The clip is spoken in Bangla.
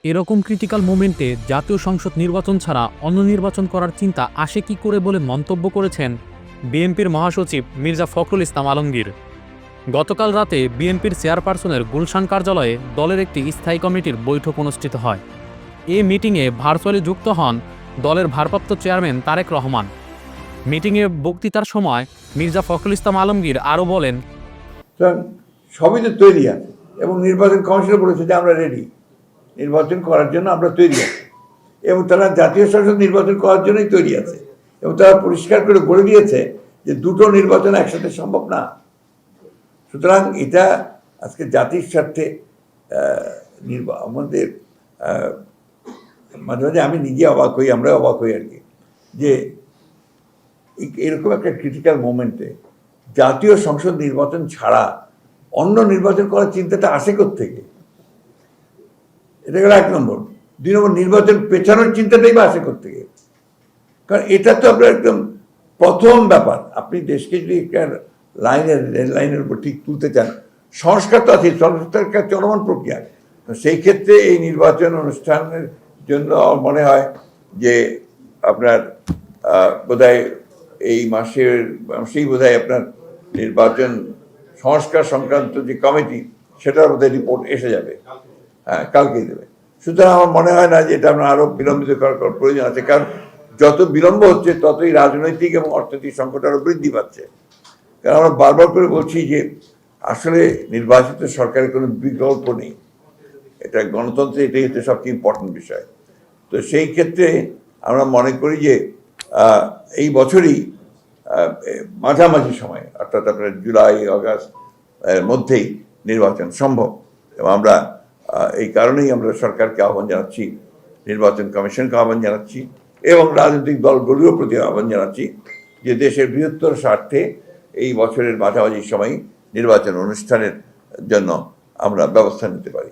এরকম ক্রিটিক্যাল মোমেন্টে জাতীয় সংসদ নির্বাচন ছাড়া অন্য নির্বাচন করার চিন্তা আসে কি করে বলে মন্তব্য করেছেন বিএনপির মহাসচিব মির্জা ফখরুল ইসলাম আলমগীর। গতকাল রাতে বিএনপির চেয়ারপারসনের গুলশান কার্যালয়ে দলের একটি স্থায়ী কমিটির বৈঠক অনুষ্ঠিত হয়। এ মিটিংয়ে ভার্চুয়ালি যুক্ত হন দলের ভারপ্রাপ্ত চেয়ারম্যান তারেক রহমান। মিটিংয়ে বক্তৃতার সময় মির্জা ফখরুল ইসলাম আলমগীর আরও বলেন, সবই তো তৈরি আছে এবং নির্বাচন কমিশন বলেছে যে আমরা রেডি, নির্বাচন করার জন্য আমরা তৈরি আছি এবং তারা জাতীয় সংসদ নির্বাচন করার জন্যই তৈরি আছে এবং তারা পরিষ্কার করে বলে দিয়েছে যে দুটো নির্বাচন একসাথে সম্ভব না। সুতরাং এটা আজকে জাতির স্বার্থে আমাদের মাঝে মাঝে আমি নিজে অবাক হই, আমরা অবাক হই আর কি, যে এরকম একটা ক্রিটিক্যাল মোমেন্টে জাতীয় সংসদ নির্বাচন ছাড়া অন্য নির্বাচন করার চিন্তাটা আসে থেকে। এটা গেল 1 নম্বর। 2 নম্বর, নির্বাচন পেছানোর চিন্তাটাই বা আসে থেকে। কারণ এটা তো আপনার একদম প্রথম ব্যাপার। আপনি দেশকে যদি একটা রেল লাইনের উপর ঠিক তুলতে চান, সংস্কার তো আছে, সংস্কার একটা চলমান প্রক্রিয়া। তো সেই ক্ষেত্রে এই নির্বাচন অনুষ্ঠানের জন্য আমার মনে হয় যে আপনার বোধহয় এই মাসেই বোধহয় আপনার নির্বাচন সংস্কার সংক্রান্ত যে কমিটি, সেটার বোধহয় রিপোর্ট এসে যাবে, হ্যাঁ কালকেই দেবে। সুতরাং আমার মনে হয় না যে এটা আমরা আরও বিলম্বিত করার প্রয়োজন আছে, কারণ যত বিলম্ব হচ্ছে ততই রাজনৈতিক এবং অর্থনৈতিক সংকট আরও বৃদ্ধি পাচ্ছে। কারণ আমরা বারবার করে বলছি যে আসলে নির্বাচিত সরকারের কোনো বিকল্প নেই, এটা গণতন্ত্রে এটাই হচ্ছে সবচেয়ে ইম্পর্টেন্ট বিষয়। তো সেই ক্ষেত্রে আমরা মনে করি যে এই বছরই মাঝামাঝি সময়, অর্থাৎ আপনার জুলাই আগস্ট এর মধ্যেই নির্বাচন সম্ভব। এবং আমরা এই কারণেই আমরা সরকারকে আহ্বান জানাচ্ছি, নির্বাচন কমিশনকে আহ্বান জানাচ্ছি এবং রাজনৈতিক দলগুলির প্রতি আহ্বান জানাচ্ছি যে দেশের বৃহত্তর স্বার্থে এই বছরের মাঝামাঝি সময় নির্বাচন অনুষ্ঠানের জন্য আমরা ব্যবস্থা নিতে পারি।